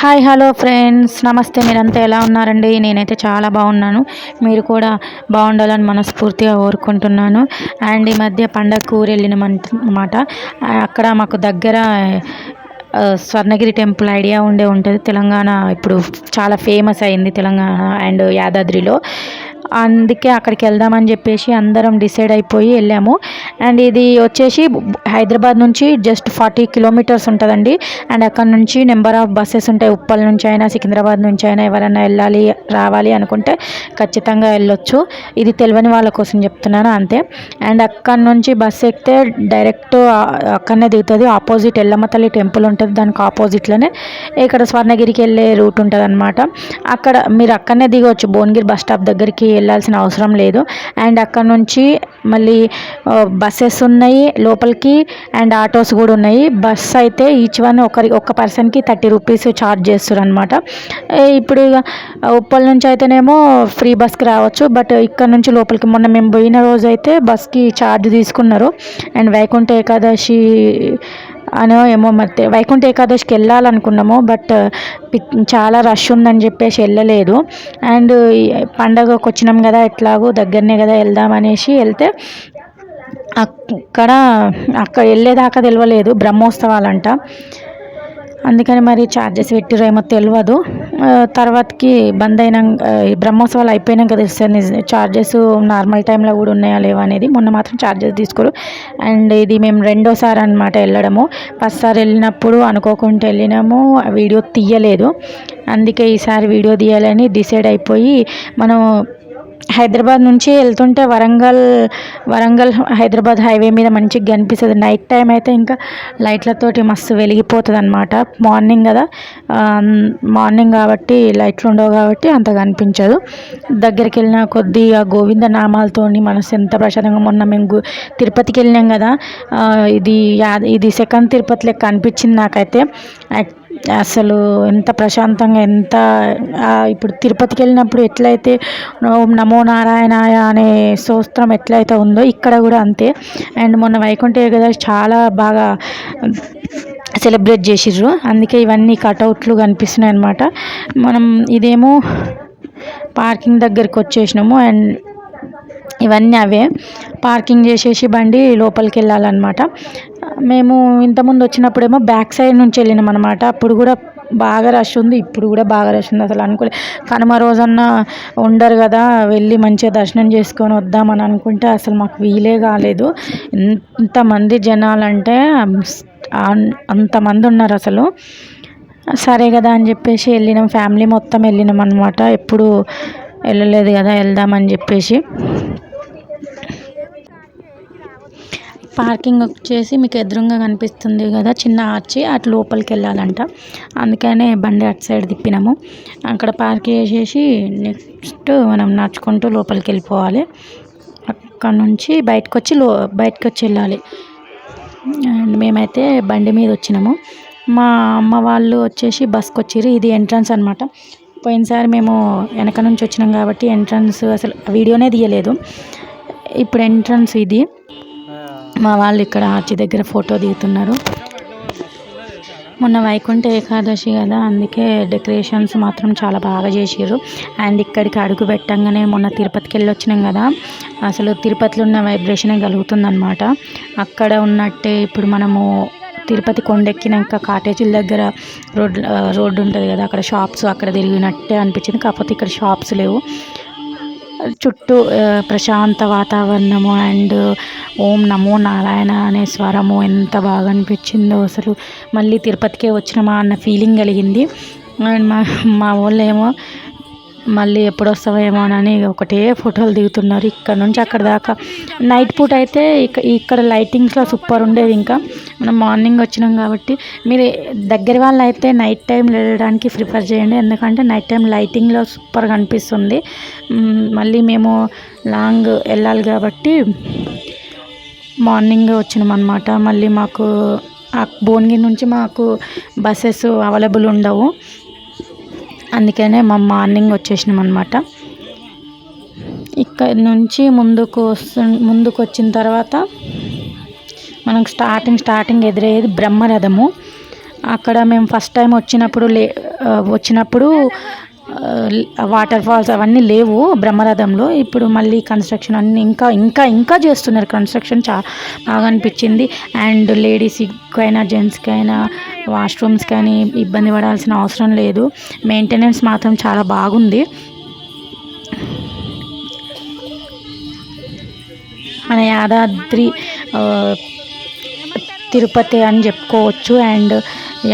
Hi hello friends, నమస్తే. మీరంతా ఎలా ఉన్నారండి? నేనైతే చాలా బాగున్నాను. మీరు కూడా బాగుండాలని మనస్ఫూర్తిగా కోరుకుంటున్నాను. అండ్ ఈ మధ్య పండగకు ఊరు వెళ్ళినామన్నమాట. అక్కడ మాకు దగ్గర స్వర్ణగిరి టెంపుల్ ఐడియా ఉంటుంది. తెలంగాణ ఇప్పుడు చాలా ఫేమస్ అయింది, తెలంగాణ అండ్ యాదాద్రిలో. అందుకే అక్కడికి వెళ్దామని చెప్పేసి అందరం డిసైడ్ అయిపోయి వెళ్ళాము. అండ్ ఇది వచ్చేసి హైదరాబాద్ నుంచి జస్ట్ 40 కిలోమీటర్స్ ఉంటుందండి. అండ్ అక్కడ నుంచి నెంబర్ ఆఫ్ బస్సెస్ ఉంటాయి. ఉప్పల్ నుంచి అయినా, సికింద్రాబాద్ నుంచి అయినా ఎవరైనా వెళ్ళాలి రావాలి అనుకుంటే ఖచ్చితంగా వెళ్ళొచ్చు. ఇది తెలియని వాళ్ళ కోసం చెప్తున్నాను అంతే. అండ్ అక్కడ నుంచి బస్సు ఎక్కితే డైరెక్ట్ అక్కడనే దిగుతుంది. ఆపోజిట్ ఎల్లమ్మ తల్లి టెంపుల్ ఉంటుంది, దానికి ఆపోజిట్లోనే ఇక్కడ స్వర్ణగిరికి వెళ్ళే రూట్ ఉంటుంది అనమాట. అక్కడ మీరు అక్కడనే దిగవచ్చు, భువనగిరి బస్ స్టాప్ దగ్గరికి వెళ్ళాల్సిన అవసరం లేదు. అండ్ అక్కడ నుంచి మళ్ళీ బస్సెస్ ఉన్నాయి లోపలికి, అండ్ ఆటోస్ కూడా ఉన్నాయి. బస్ అయితే ఈచ్ వన్ ఒక పర్సన్కి 30 రూపీస్ ఛార్జ్ చేస్తారు అనమాట. ఇప్పుడు ఉప్పల్ నుంచి అయితేనేమో ఫ్రీ బస్కి రావచ్చు, బట్ ఇక్కడ నుంచి లోపలికి మొన్న మేము పోయిన రోజు అయితే బస్కి ఛార్జ్ తీసుకున్నారు. అండ్ వైకుంఠ ఏకాదశి అనో ఏమో మరి వైకుంఠ ఏకాదశికి వెళ్ళాలనుకున్నాము, బట్ చాలా రష్ ఉందని చెప్పేసి వెళ్ళలేదు. అండ్ పండగకు వచ్చినాం కదా, ఎట్లాగో దగ్గరనే కదా వెళ్దామనేసి వెళ్తే అక్కడ వెళ్ళేదాకా తెలియలేదు బ్రహ్మోత్సవాలంట. అందుకని మరి ఛార్జెస్ పెట్టిరో ఏమో తెలియదు. తర్వాతకి బంద్ అయినా బ్రహ్మోత్సవాలు అయిపోయినాక తెలుస్తుంది ఛార్జెస్ నార్మల్ టైంలో కూడా ఉన్నాయా లేవా అనేది. మొన్న మాత్రం ఛార్జెస్ తీసుకోరు. అండ్ ఇది మేము రెండోసారి అనమాట వెళ్ళడము. ఫస్ట్ సారి వెళ్ళినప్పుడు అనుకోకుండా వెళ్ళినాము, వీడియో తీయలేదు. అందుకే ఈసారి వీడియో తీయాలని డిసైడ్ అయిపోయి మనం హైదరాబాద్ నుంచి వెళ్తుంటే వరంగల్ హైదరాబాద్ హైవే మీద మంచిగా కనిపిస్తుంది. నైట్ టైం అయితే ఇంకా లైట్లతోటి మస్తు వెలిగిపోతుంది అనమాట. మార్నింగ్ కదా, మార్నింగ్ కాబట్టి లైట్లు ఉండవు కాబట్టి అంత కనిపించదు. దగ్గరికి వెళ్ళిన కొద్దీ ఆ గోవింద నామాలతోని మనసు ఎంత ప్రశాంతంగా. మొన్న మేము తిరుపతికి వెళ్ళినాం కదా, ఇది సెకండ్ తిరుపతి లెక్క అనిపించింది నాకైతే. అసలు ఎంత ప్రశాంతంగా, ఎంత ఇప్పుడు తిరుపతికి వెళ్ళినప్పుడు ఎట్లయితే ఓం నమో నారాయణాయ అనే స్తోత్రం ఎట్లయితే ఉందో ఇక్కడ కూడా అంతే. అండ్ మొన్న వైకుంఠ ఏకాదశి చాలా బాగా సెలబ్రేట్ చేసిర్రు, అందుకే ఇవన్నీ కటౌట్లు కనిపిస్తున్నాయి అనమాట. మనం ఇదేమో పార్కింగ్ దగ్గరికి వచ్చేసినాము. అండ్ ఇవన్నీ అవే పార్కింగ్ చేసేసి బండి లోపలికి వెళ్ళాలన్నమాట. మేము ఇంతకుముందు వచ్చినప్పుడేమో బ్యాక్ సైడ్ నుంచి వెళ్ళినాం అనమాట. అప్పుడు కూడా బాగా రష్ ఉంది, ఇప్పుడు కూడా బాగా రష్ ఉంది. అసలు అనుకోలే కనుమ రోజన్నా ఉండరు కదా, వెళ్ళి మంచిగా దర్శనం చేసుకొని వద్దామని అనుకుంటే అసలు మాకు వీలే కాలేదు. ఎంతమంది జనాలంటే అంతమంది ఉన్నారు అసలు. సరే కదా అని చెప్పేసి వెళ్ళినాం, ఫ్యామిలీ మొత్తం వెళ్ళినాం అనమాట. ఎప్పుడు వెళ్ళలేదు కదా, వెళ్దామని చెప్పేసి. పార్కింగ్ వచ్చేసి మీకు ఎదురుగా కనిపిస్తుంది కదా చిన్న ఆర్చి, అటు లోపలికి వెళ్ళాలంట. అందుకనే బండి అటు సైడ్ తిప్పినాము. అక్కడ పార్క్ చేసేసి నెక్స్ట్ మనం నడుచుకుంటూ లోపలికి వెళ్ళిపోవాలి. అక్కడ నుంచి బయటకు వచ్చి వెళ్ళాలి. అండ్ మేమైతే బండి మీద వచ్చినాము. మా అమ్మ వాళ్ళు వచ్చేసి బస్కి వచ్చిర్రు. ఇది ఎంట్రన్స్ అనమాట. పోయినసారి మేము వెనక నుంచి వచ్చినాం కాబట్టి ఎంట్రన్స్ అసలు వీడియోనే తీయలేదు. ఇప్పుడు ఎంట్రన్స్ ఇది. మా వాళ్ళు ఇక్కడ ఆర్చి దగ్గర ఫోటో దిగుతున్నారు. మొన్న వైకుంఠ ఏకాదశి కదా, అందుకే డెకరేషన్స్ మాత్రం చాలా బాగా చేసిర్రు. అండ్ ఇక్కడికి అడుగు పెట్టంగానే మొన్న తిరుపతికి వెళ్ళి వచ్చినాం కదా, అసలు తిరుపతిలో ఉన్న వైబ్రేషనే కలుగుతుందన్నమాట. అక్కడ ఉన్నట్టే ఇప్పుడు మనము తిరుపతి కొండెక్కినాక కాటేజీల దగ్గర రోడ్డు ఉంటుంది కదా, అక్కడ షాప్స్ అక్కడ తిరిగినట్టే అనిపించింది. కాకపోతే ఇక్కడ షాప్స్ లేవు. చుట్టూ ప్రశాంత వాతావరణము అండ్ ఓం నమో నారాయణ అనే స్వరము ఎంత బాగా అనిపించిందో అసలు. మళ్ళీ తిరుపతికే వచ్చినామా అన్న ఫీలింగ్ కలిగింది. అండ్ మా వాళ్ళు ఏమో మళ్ళీ ఎప్పుడు వస్తావేమోనని ఒకటే ఫోటోలు దిగుతున్నారు ఇక్కడ నుంచి అక్కడ దాకా. నైట్ పూట అయితే ఇక్కడ లైటింగ్స్లో సూపర్ ఉండేది. ఇంకా మనం మార్నింగ్ వచ్చినాం కాబట్టి మీరు దగ్గర వాళ్ళు అయితే నైట్ టైం వెళ్ళడానికి ప్రిఫర్ చేయండి, ఎందుకంటే నైట్ టైం లైటింగ్లో సూపర్గా అనిపిస్తుంది. మళ్ళీ మేము లాంగ్ వెళ్ళాలి కాబట్టి మార్నింగ్ వచ్చినాం అన్నమాట. మళ్ళీ మాకు భువనగిరి నుంచి మాకు బస్సెస్ అవైలబుల్ ఉండవు, అందుకనే మార్నింగ్ వచ్చేసినాం అనమాట. ఇక్కడ నుంచి ముందుకు వచ్చిన తర్వాత మనకు స్టార్టింగ్ ఎదురయ్యేది బ్రహ్మరథము. అక్కడ మేము ఫస్ట్ టైం వచ్చినప్పుడు వచ్చినప్పుడు వాటర్ ఫాల్స్ అవన్నీ లేవు బ్రహ్మరథంలో. ఇప్పుడు మళ్ళీ కన్స్ట్రక్షన్ అన్నీ ఇంకా ఇంకా ఇంకా చేస్తున్నారు. కన్స్ట్రక్షన్ బాగా అనిపించింది. అండ్ లేడీస్కైనా జెంట్స్కైనా వాష్రూమ్స్ కానీ ఇబ్బంది పడాల్సిన అవసరం లేదు. మెయింటెనెన్స్ మాత్రం చాలా బాగుంది. మన యాదాద్రి తిరుపతి అని చెప్పుకోవచ్చు. అండ్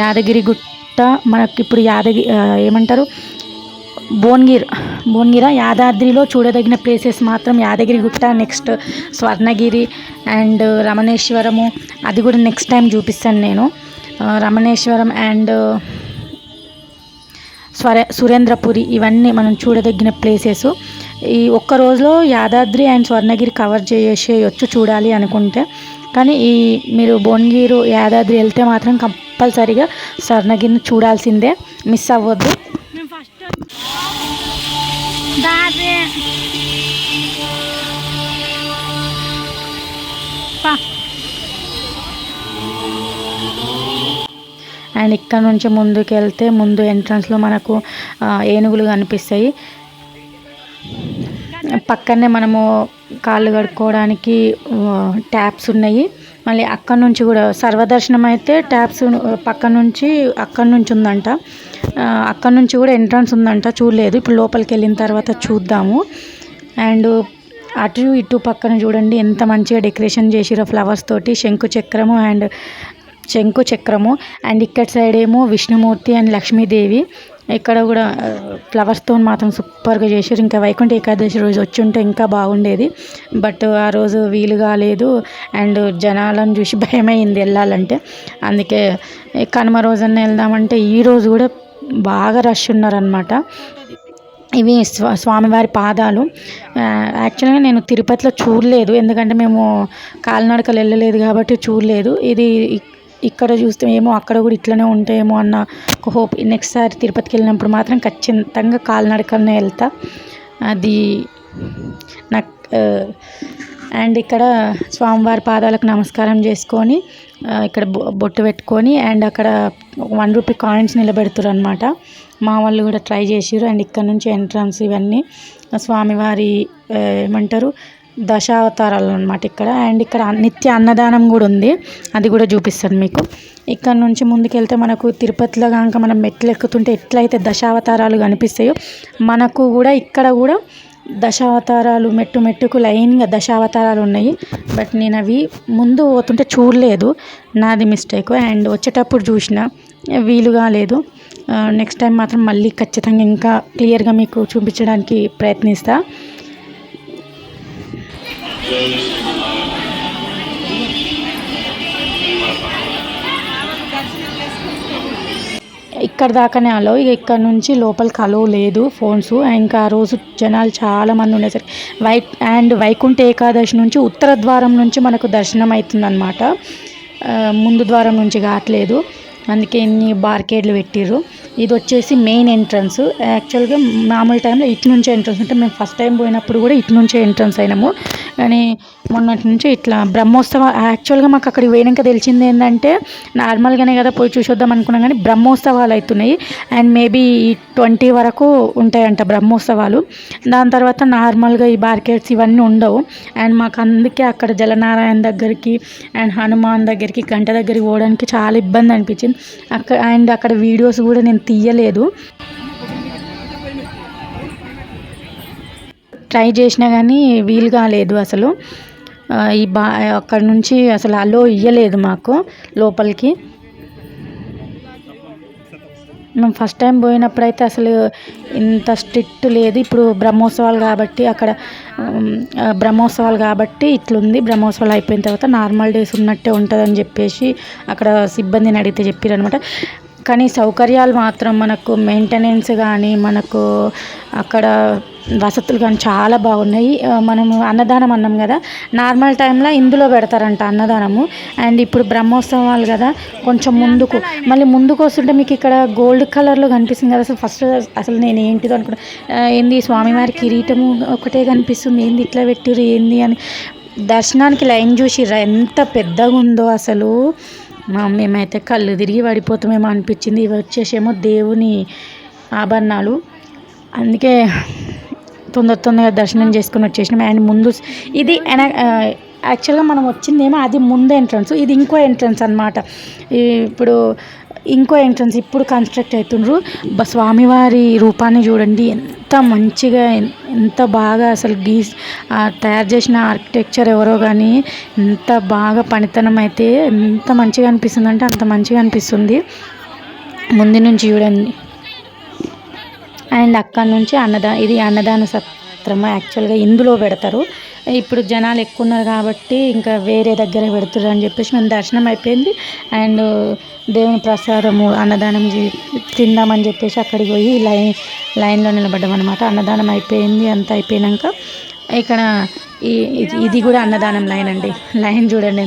యాదగిరి గుట్ట మనకి ఇప్పుడు ఏమంటారు భువనగిరి యాదాద్రిలో చూడదగిన ప్లేసెస్ మాత్రం యాదగిరి గుట్ట, నెక్స్ట్ స్వర్ణగిరి అండ్ రమణేశ్వరము. అది కూడా నెక్స్ట్ టైం చూపిస్తాను నేను. రమణేశ్వరం అండ్ సురేంద్రపురి ఇవన్నీ మనం చూడదగిన ప్లేసెస్. ఈ ఒక్క రోజులో యాదాద్రి అండ్ స్వర్ణగిరి కవర్ చేసేయచ్చు చూడాలి అనుకుంటే. కానీ మీరు భువనగిరి యాదాద్రి వెళ్తే మాత్రం కంపల్సరీగా స్వర్ణగిరిని చూడాల్సిందే, మిస్ అవ్వద్దు. అండ్ ఇక్కడ నుంచి ముందుకు వెళ్తే ముందు ఎంట్రన్స్లో మనకు ఏనుగులు కనిపిస్తాయి. పక్కనే మనము కాళ్ళు కడుక్కోవడానికి ట్యాప్స్ ఉన్నాయి. మళ్ళీ అక్కడ నుంచి కూడా సర్వదర్శనం అయితే ట్యాప్స్ అక్కడి నుంచి ఉందంట. అక్కడ నుంచి కూడా ఎంట్రన్స్ ఉందంట, చూడలేదు. ఇప్పుడు లోపలికి వెళ్ళిన తర్వాత చూద్దాము. అండ్ అటు ఇటు పక్కన చూడండి ఎంత మంచిగా డెకరేషన్ చేసిరో ఫ్లవర్స్ తోటి. శంకు చక్రము అండ్ ఇక్కడ సైడ్ ఏమో విష్ణుమూర్తి అండ్ లక్ష్మీదేవి. ఇక్కడ కూడా ఫ్లవర్స్తో మాత్రం సూపర్గా చేసారు. ఇంకా వైకుంఠ ఏకాదశి రోజు వచ్చి ఉంటే ఇంకా బాగుండేది. బట్ ఆ రోజు వీలు కాలేదు. అండ్ జనాలను చూసి భయమైంది వెళ్ళాలంటే. అందుకే కనుమ రోజున వెళ్దామంటే ఈ రోజు కూడా బాగా రష్ ఉన్నారనమాట. ఇవి స్వామివారి పాదాలు. యాక్చువల్గా నేను తిరుపతిలో చూడలేదు, ఎందుకంటే మేము కాలినడకలు వెళ్ళలేదు కాబట్టి చూడలేదు. ఇది ఇక్కడ చూస్తే ఏమో అక్కడ కూడా ఇట్లనే ఉంటాయేమో అన్న ఒక హోప్. నెక్స్ట్ సారి తిరుపతికి వెళ్ళినప్పుడు మాత్రం ఖచ్చితంగా కాలినడకనే వెళ్తా. అది నాకు. అండ్ ఇక్కడ స్వామివారి పాదాలకు నమస్కారం చేసుకొని ఇక్కడ బొట్టు పెట్టుకొని అండ్ అక్కడ 1 రూపీ కాయిన్స్ నిలబెడుతురు అనమాట. మా వాళ్ళు కూడా ట్రై చేసారు. అండ్ ఇక్కడ నుంచి ఎంట్రన్స్ ఇవన్నీ స్వామివారి ఏమంటారు దశావతారాలు అనమాట ఇక్కడ. అండ్ ఇక్కడ నిత్య అన్నదానం కూడా ఉంది, అది కూడా చూపిస్తాను మీకు. ఇక్కడ నుంచి ముందుకెళ్తే మనకు తిరుపతిలో కనుక మనం మెట్లు ఎక్కుతుంటే ఎట్లయితే దశావతారాలు కనిపిస్తాయో మనకు కూడా ఇక్కడ కూడా దశావతారాలు మెట్టుకు లైన్గా దశావతారాలు ఉన్నాయి. బట్ నేను అవి ముందు పోతుంటే చూడలేదు, నాది మిస్టేక్. అండ్ వచ్చేటప్పుడు చూసిన వీలు కాలేదు. నెక్స్ట్ టైం మాత్రం మళ్ళీ ఖచ్చితంగా ఇంకా క్లియర్గా మీకు చూపించడానికి ప్రయత్నిస్తా. ఇక్కడ దాకానే అలో. ఇక ఇక్కడ నుంచి లోపలికి అలో లేదు ఫోన్స్. ఇంకా ఆ రోజు జనాలు చాలామంది ఉండేసరికి వైకుంఠ ఏకాదశి నుంచి ఉత్తర ద్వారం నుంచి మనకు దర్శనం అవుతుందన్నమాట, ముందు ద్వారం నుంచి కావట్లేదు. అందుకే ఇన్ని బార్కేడ్లు పెట్టిర్రు. ఇది వచ్చేసి మెయిన్ ఎంట్రన్స్. యాక్చువల్గా మామూలు టైంలో ఇటు నుంచే ఎంట్రన్స్ అంటే మేము ఫస్ట్ టైం పోయినప్పుడు కూడా ఇటు నుంచే ఎంట్రన్స్ అయినాము. కానీ మొన్నటి నుంచి ఇట్లా బ్రహ్మోత్సవం. యాక్చువల్గా మాకు అక్కడికి పోయినాక తెలిసింది ఏంటంటే నార్మల్గానే కదా పోయి చూసొద్దాం అనుకున్నాం, కానీ బ్రహ్మోత్సవాలు అవుతున్నాయి. అండ్ మేబీ 20 వరకు ఉంటాయంట బ్రహ్మోత్సవాలు. దాని తర్వాత నార్మల్గా ఈ బార్కెట్స్ ఇవన్నీ ఉండవు. అండ్ మాకు అందుకే అక్కడ జలనారాయణ దగ్గరికి అండ్ హనుమాన్ దగ్గరికి గంట దగ్గరికి పోవడానికి చాలా ఇబ్బంది అనిపించింది. అక్కడ వీడియోస్ కూడా నేను తీయలేదు, ట్రై చేసినా కానీ వీలు కాలేదు అసలు. అక్కడ నుంచి అసలు అలో ఇయ్యలేదు మాకు లోపలికి. మేము ఫస్ట్ టైం పోయినప్పుడు అయితే అసలు ఇంత స్ట్రిక్ట్ లేదు. ఇప్పుడు బ్రహ్మోత్సవాలు కాబట్టి ఇట్లుంది. బ్రహ్మోత్సవాలు అయిపోయిన తర్వాత నార్మల్ డేస్ ఉన్నట్టే ఉంటుందని చెప్పేసి అక్కడ సిబ్బందిని అడిగితే చెప్పారు అనమాట. కానీ సౌకర్యాలు మాత్రం మనకు మెయింటెనెన్స్ కానీ మనకు అక్కడ వసతులు కానీ చాలా బాగున్నాయి. మనము అన్నదానం అన్నాం కదా, నార్మల్ టైంలో ఇందులో పెడతారంట అన్నదానము. అండ్ ఇప్పుడు బ్రహ్మోత్సవాలు కదా, కొంచెం మళ్ళీ ముందుకు వస్తుంటే మీకు ఇక్కడ గోల్డ్ కలర్లో కనిపిస్తుంది కదా. అసలు నేను ఏంటిదో అనుకున్నా, ఏంది స్వామివారి కిరీటము ఒకటే కనిపిస్తుంది, ఏంది ఇట్లా పెట్టిర్రు ఏంది అని. దర్శనానికి లైన్ చూసిర్రా ఎంత పెద్దగా ఉందో అసలు. మేమైతే కళ్ళు తిరిగి పడిపోతామేమో అనిపించింది. ఇవి వచ్చేసేమో దేవుని ఆభరణాలు, అందుకే తొందరగా దర్శనం చేసుకుని వచ్చేసినాం. అండ్ ముందు ఇది యాక్చువల్గా మనం వచ్చిందేమో అది ముందు ఎంట్రన్స్, ఇది ఇంకో ఎంట్రన్స్ అనమాట. ఇప్పుడు ఇంకో ఎంట్రన్స్ ఇప్పుడు కన్స్ట్రక్ట్ అవుతుండ్రు. స్వామివారి రూపాన్ని చూడండి, ఎంత మంచిగా ఎంత బాగా అసలు తయారు చేసిన ఆర్కిటెక్చర్ ఎవరో కానీ ఎంత బాగా పనితనం అయితే ఎంత మంచిగా అనిపిస్తుంది అంటే అంత మంచిగా అనిపిస్తుంది ముందు నుంచి చూడండి. అండ్ అక్కడ నుంచి ఇది అన్నదాన సత్రము, యాక్చువల్గా ఇందులో పెడతారు. ఇప్పుడు జనాలు ఎక్కువ ఉన్నారు కాబట్టి ఇంకా వేరే దగ్గర పెడుతున్నారు అని చెప్పేసి మేము దర్శనం అయిపోయింది. అండ్ దేవుని ప్రసాదము అన్నదానం తిందామని చెప్పేసి అక్కడికి పోయి లైన్లో నిలబడ్డాం అనమాట. అన్నదానం అయిపోయింది. అంతా అయిపోయాక ఇక్కడ ఇది కూడా అన్నదానం లైన్ అండి. లైన్ చూడండి.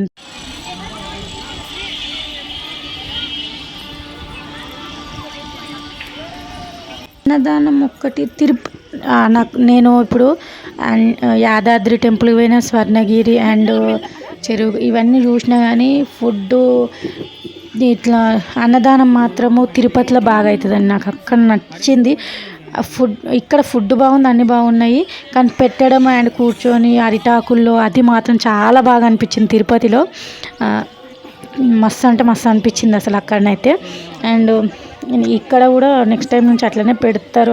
అన్నదానం ఒక్కటి నేను ఇప్పుడు యాదాద్రి టెంపుల్కి పోయిన, స్వర్ణగిరి అండ్ చెరువు ఇవన్నీ చూసినా కానీ ఫుడ్డు ఇట్లా అన్నదానం మాత్రము తిరుపతిలో బాగా అవుతుందండి. నాకు అక్కడ నచ్చింది ఇక్కడ ఫుడ్ బాగుంది, అన్నీ బాగున్నాయి, కానీ పెట్టడం అండ్ కూర్చొని అరిటాకుల్లో అది మాత్రం చాలా బాగా అనిపించింది తిరుపతిలో. మస్తు అంటే మస్తు అనిపించింది అసలు అక్కడనైతే. అండ్ ఇక్కడ కూడా నెక్స్ట్ టైం నుంచి అట్లనే పెడతారు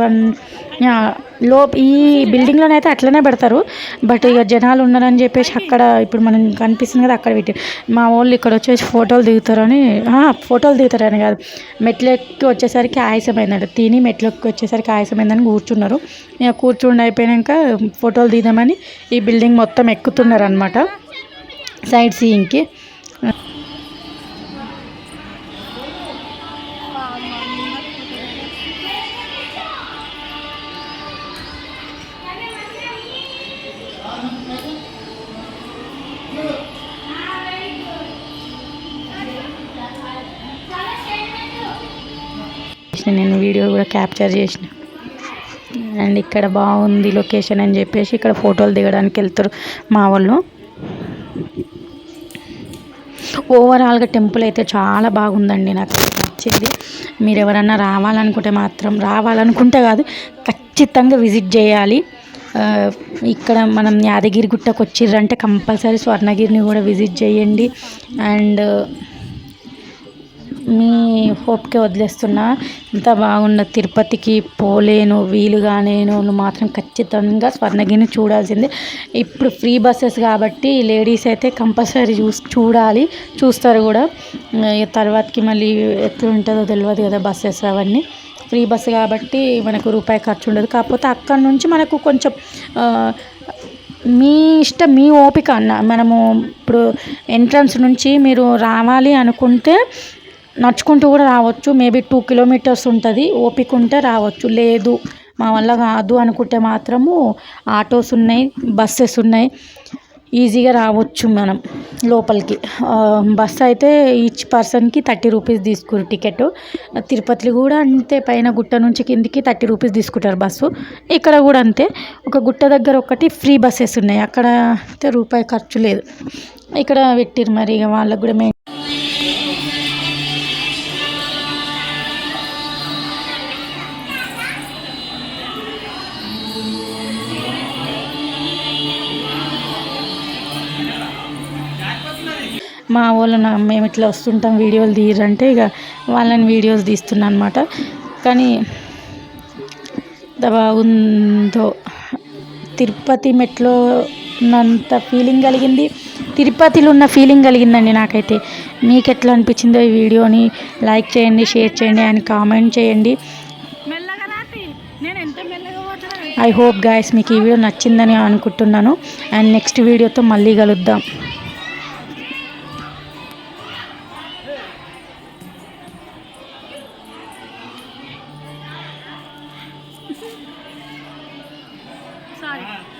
ఈ బిల్డింగ్లోనైతే అట్లనే పెడతారు. బట్ ఇక జనాలు ఉన్నారని చెప్పేసి అక్కడ ఇప్పుడు మనం కనిపిస్తుంది కదా అక్కడ పెట్టి మా వాళ్ళు ఇక్కడ వచ్చేసి ఫోటోలు దిగుతారని కాదు, మెట్లెక్కి వచ్చేసరికి ఆయాసమైందంట. తిని మెట్లెక్కి వచ్చేసరికి ఆయాసమైందని కూర్చున్నారు. ఇక కూర్చుండి అయిపోయాక ఫోటోలు దిగుదామని ఈ బిల్డింగ్ మొత్తం ఎక్కుతున్నారు అనమాట సైడ్ సీయింగ్కి. నేను వీడియో కూడా క్యాప్చర్ చేసిన. అండ్ ఇక్కడ బాగుంది లొకేషన్ అని చెప్పేసి ఇక్కడ ఫోటోలు దిగడానికి వెళ్తారు మా వాళ్ళు. ఓవరాల్గా టెంపుల్ అయితే చాలా బాగుందండి, నాకు నచ్చింది. మీరు ఎవరన్నా రావాలనుకుంటే కాదు, ఖచ్చితంగా విజిట్ చేయాలి. ఇక్కడ మనం యాదగిరి గుట్టకు వచ్చిర్రంటే కంపల్సరీ స్వర్ణగిరిని కూడా విజిట్ చేయండి. అండ్ మీ హోప్కే వదిలేస్తున్నా, ఇంత బాగున్న తిరుపతికి పోలేను వీలుగానేను మాత్రం ఖచ్చితంగా స్వర్ణగిరిని చూడాల్సిందే. ఇప్పుడు ఫ్రీ బస్సెస్ కాబట్టి లేడీస్ అయితే కంపల్సరీ చూస్తారు కూడా. తర్వాతకి మళ్ళీ ఎట్లా ఉంటుందో తెలియదు కదా బస్సెస్ అవన్నీ. ఫ్రీ బస్సు కాబట్టి మనకు రూపాయి ఖర్చు ఉండదు. కాకపోతే అక్కడ నుంచి మనకు కొంచెం మీ ఇష్టం, మీ ఓపిక మనము ఇప్పుడు ఎంట్రన్స్ నుంచి మీరు రావాలి అనుకుంటే నడుచుకుంటూ కూడా రావచ్చు. మేబీ 2 కిలోమీటర్స్ ఉంటుంది, ఓపిక ఉంటే రావచ్చు. లేదు మా వల్ల కాదు అనుకుంటే మాత్రము ఆటోస్ ఉన్నాయి, బస్సెస్ ఉన్నాయి, ఈజీగా రావచ్చు మనం లోపలికి. బస్సు అయితే ఈచ్ పర్సన్కి 30 రూపీస్ తీసుకురు టికెట్. తిరుపతిలో కూడా అంతే, పైన గుట్ట నుంచి కిందికి 30 రూపీస్ తీసుకుంటారు బస్సు. ఇక్కడ కూడా అంతే. ఒక గుట్ట దగ్గర ఒకటి ఫ్రీ బస్సెస్ ఉన్నాయి, అక్కడ అయితే రూపాయి ఖర్చు లేదు. ఇక్కడ పెట్టిరు మరి ఇక వాళ్ళకు కూడా మా వాళ్ళు మేము ఇట్లా వస్తుంటాం వీడియోలు తీయరంటే ఇక వాళ్ళని వీడియోస్ తీస్తున్నా అనమాట. కానీ ఎంత బాగుందో, తిరుపతి మెట్లో ఉన్నంత ఫీలింగ్ కలిగింది, తిరుపతిలో ఉన్న ఫీలింగ్ కలిగిందండి నాకైతే. మీకు ఎట్లా అనిపించిందో ఈ వీడియోని లైక్ చేయండి, షేర్ చేయండి అండ్ కామెంట్ చేయండి. ఐ హోప్ గైస్ మీకు ఈ వీడియో నచ్చిందని అనుకుంటున్నాను. అండ్ నెక్స్ట్ వీడియోతో మళ్ళీ కలుద్దాం. Sorry.